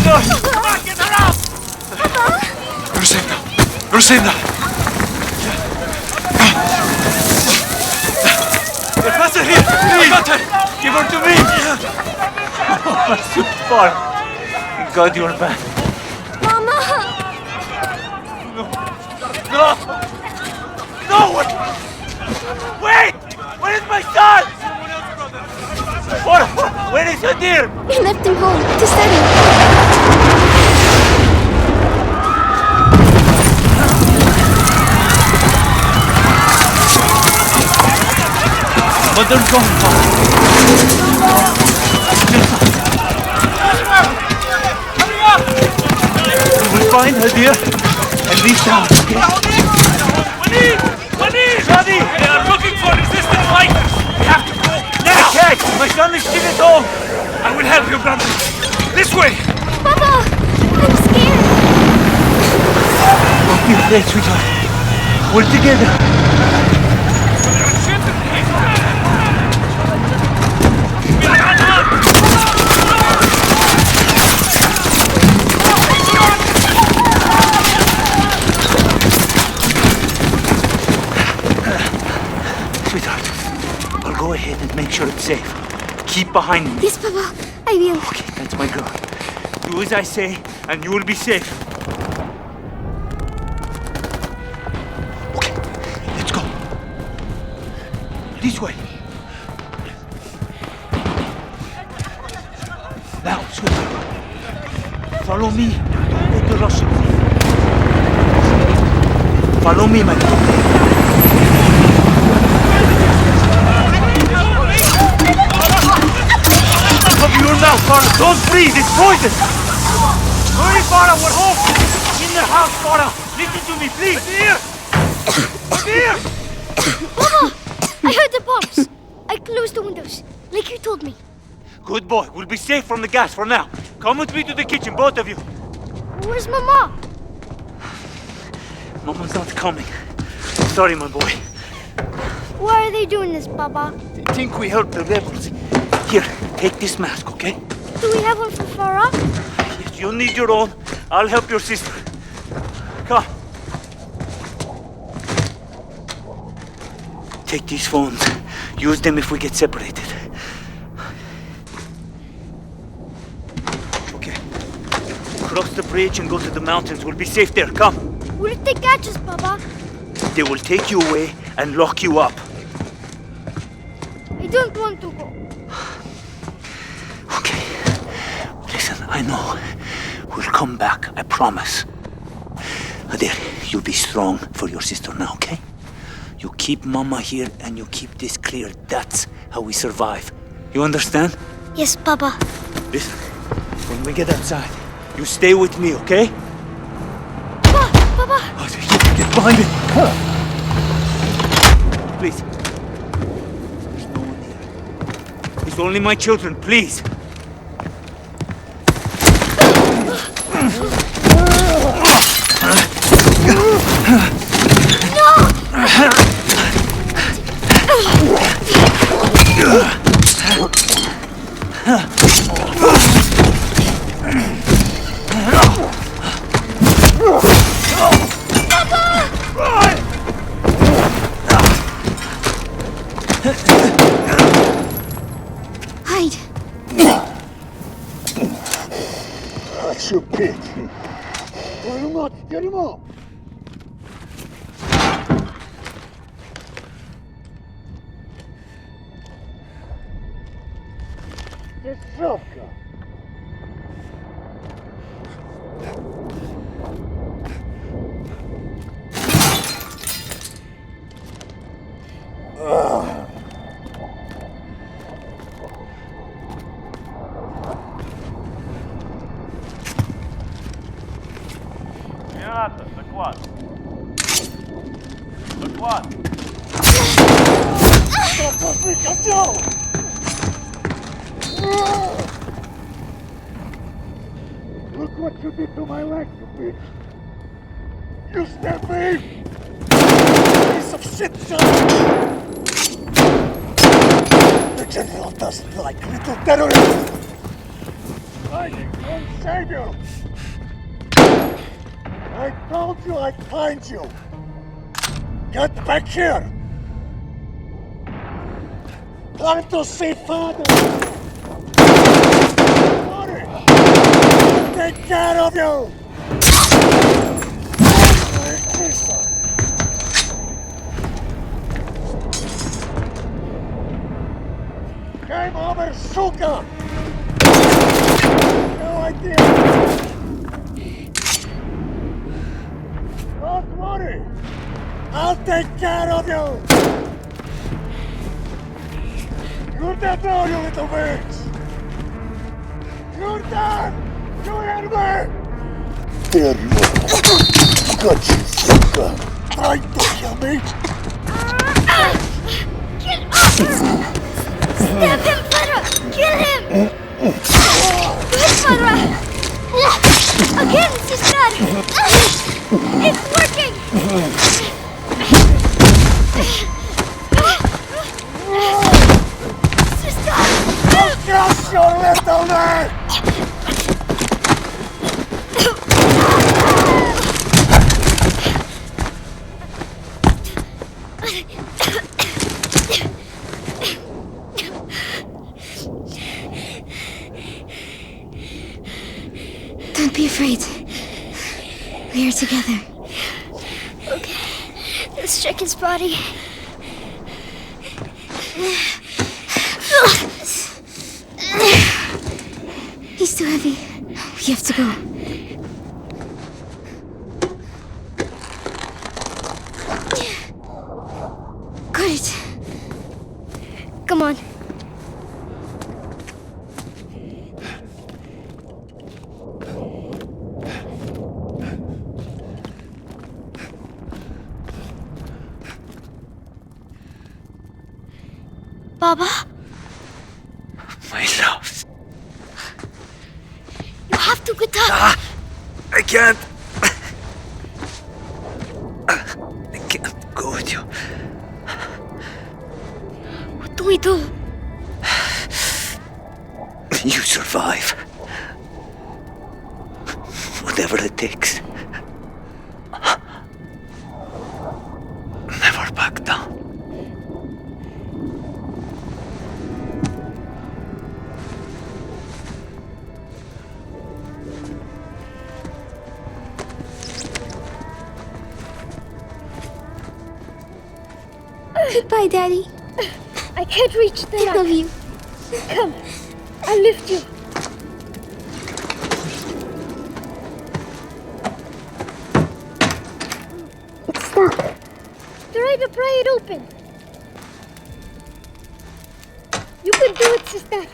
No! Come on, get her out! Rosenda! Rosenda! Get faster here! Please! Got her! Give her to me! Oh, my sweet Farah. Thank God you're back. Mama! No! No! Wait! Where is my son? Where is your dear? We left him home to study. Mother's gone, Farah. Hurry up! We will find her, dear, and leave town, okay? Waleed! Shadi! They are looking for resistant fighters! We have to go now! Okay, my son is still at home! I will help you, brother! This way! Papa! I'm scared. Don't be afraid, sweetheart. We're together. Sweetheart, I'll go ahead and make sure it's safe. Keep behind me. Yes, Papa. I will. Okay, that's my girl. Do as I say, and you will be safe. Okay, let's go. This way. Now, sweetheart. Follow me. Don't let the Russians in. Follow me, my girl. Cover your mouth, Farah. Don't breathe. It's poison. Hurry, Farah. We're home. In the house, Farah. Listen to me, please. Here. Here. Papa! I heard the bombs. I closed the windows, like you told me. Good boy. We'll be safe from the gas for now. Come with me to the kitchen, both of you. Where's Mama? Mama's not coming. Sorry, my boy. Why are they doing this, Papa? They think we helped the rebels. Here, take this mask, okay? Do we have one for Farah? Yes, you need your own. I'll help your sister. Come. Take these phones. Use them if we get separated. Okay. Cross the bridge and go to the mountains. We'll be safe there. Come. What if they catch us, Papa? They will take you away and lock you up. I don't want to go. Okay. Listen, I know. We'll come back, I promise. Adair, you'll be strong for your sister now, okay? You keep Mama here and you keep this clear. That's how we survive. You understand? Yes, Papa. Listen, when we get outside, you stay with me, okay? Papa! Oh, get behind me! Please. There's no one here. It's only my children, please. Hide. That's your pig. Get him up! Get him up! Дешевка! Граната, заклад. Заклад. Пошли, козел! Look what you did to my leg, you bitch! You stabbed me! Piece of shit, son! The general doesn't like little terrorists! hiding won't save you! I told you I'd find you! Get back here! Time to see father! Sorry! Take care of you! Game over, suka! No idea! Don't worry! I'll take care of you! You're dead now, you little bitch! You're dead! You hear me? There you are! Got you, suka! Trying to kill me? Get off her! Stab him, Farah! Kill him! Good, Farah! Again, sister! It's working! Sister! Just your little man! Don't be afraid. We are together. Okay. Let's check his body. He's too heavy. We have to go. Got it. Come on. Baba? My love. You have to get up. I can't. I can't go with you. What do we do? You survive. Whatever it takes. Never back down. Goodbye, Daddy. I can't reach the I love you. Come, I'll lift you. It's stuck. Try to pry it open. You can do it, sister.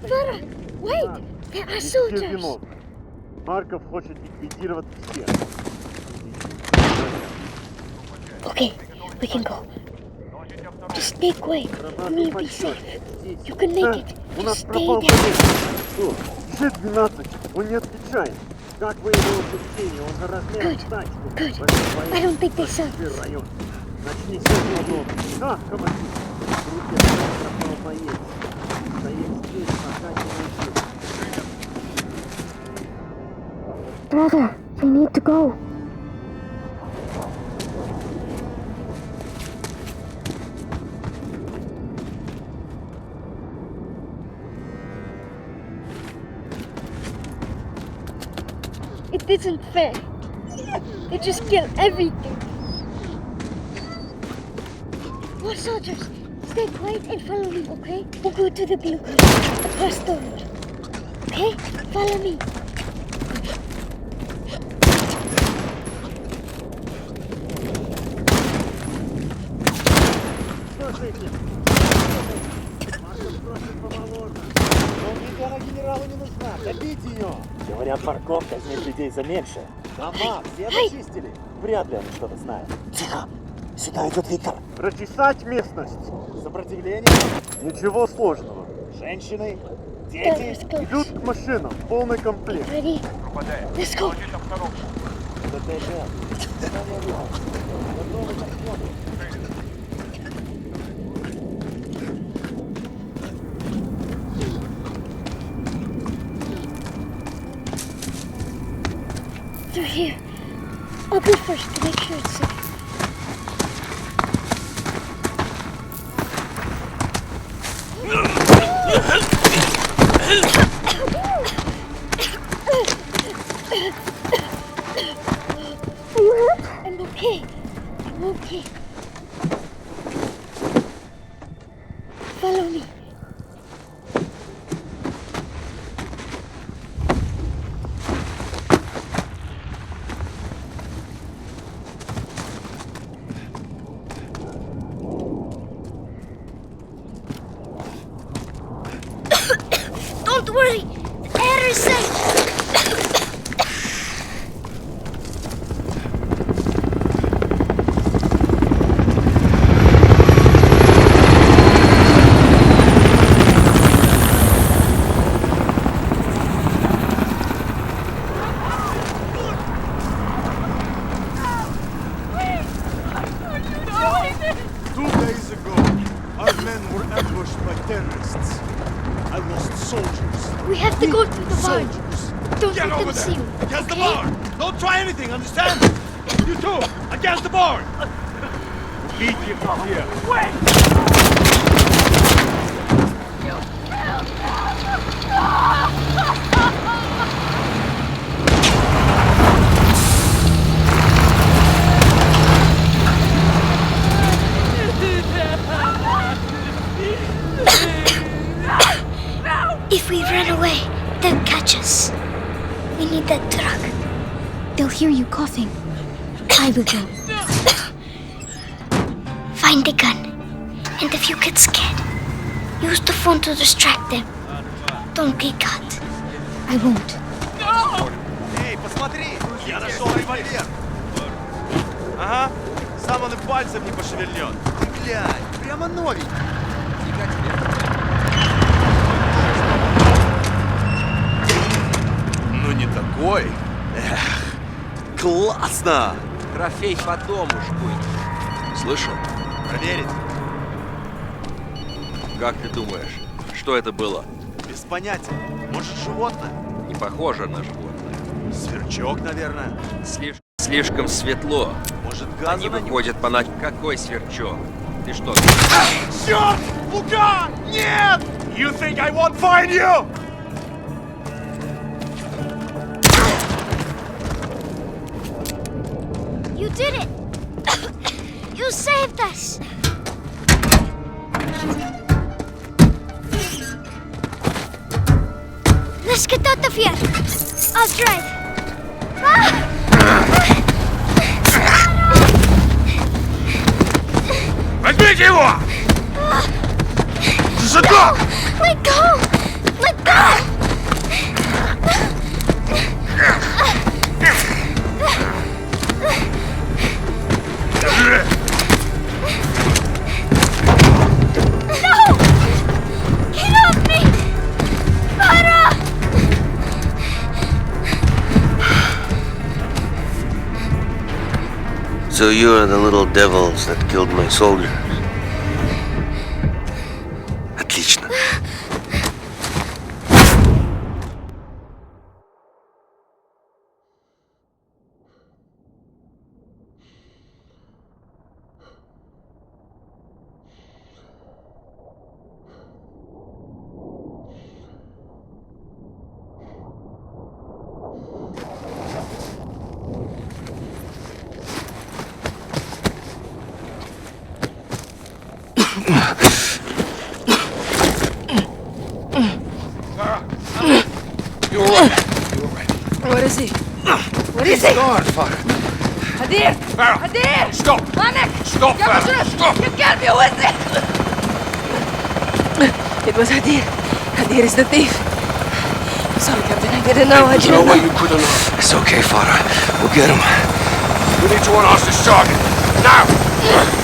Farah, wait! There are soldiers! Марков хочет ликвидировать всех. Okay, we can go. Just stay quiet. We will be safe. You can make it. У Just нас stay пропал there. Что? G-12. Он не отвечает. Как вы его упустили? Он за размером Good, тачку. good. I don't think they saw us. Район. Начни с этого. А, командир. Руки пропал боец. Стоит здесь, пока не научил. Brother, we need to go. It isn't fair. They just kill everything. More soldiers. Stay quiet and follow me, okay? We'll go to the blue car across the road. Okay? Follow me. Слушайте. Марков просит помоложе. Но нифига генералу не нужна. Добейте ее. Говорят, парком казнит людей за меньше. Дома все зачистили. Вряд ли они что-то знают. Тихо! Сюда идет Виктор. Прочесать местность. Сопротивление? Ничего сложного. Женщины, Door is closed. Идут к машинам. Полный комплект. Ready? Let's go. They're here. I'll go first to make sure it's safe. I'm okay. I'm okay. Follow me. Don't worry. The air is safe. We have to go through the barn. Don't let them see you. Against the okay? barn! Don't try anything, understand? You too! Against the barn! Beat you from here. Wait! If we run away, they'll catch us. We need that truck. They'll hear you coughing. I will go. Find the gun. And if you get scared, use the phone to distract them. Don't get caught. I won't. Эй, посмотри! Я нашел револьвер! Ага, сам он и пальцем не пошевельнет. Ты глянь, прямо новенький. Ну не такой. Эх, классно! Трофей по дому жгут. Слышал? Проверить? Как ты думаешь, что это было? Без понятия. Может, животное? Не похоже на животное. Сверчок, наверное. Слишком светло. Может, газа Они на нем? выходят по ночь. Какой сверчок? Ты что? Черт! Лука! Нет! You think I won't find you? You did it! You saved us! Let's get out of here! I'll drive! Возьмите его! Сюда! Let go! Let go! No! Get off me! Farah! So you are the little devils that killed my soldiers. Отлично. You're right. You're right. Where is he? Where is he? God, Farah. Hadir! Farah. Hadir! Stop. Manek! Stop, يا Farah. مجرم! Stop. You can't be with it! It was Hadir. Hadir is the thief. I'm sorry, Captain. I didn't know. I There's no didn't way know. you could have known. It's okay, Farah. We'll get him. We need to unhouse this target. Now!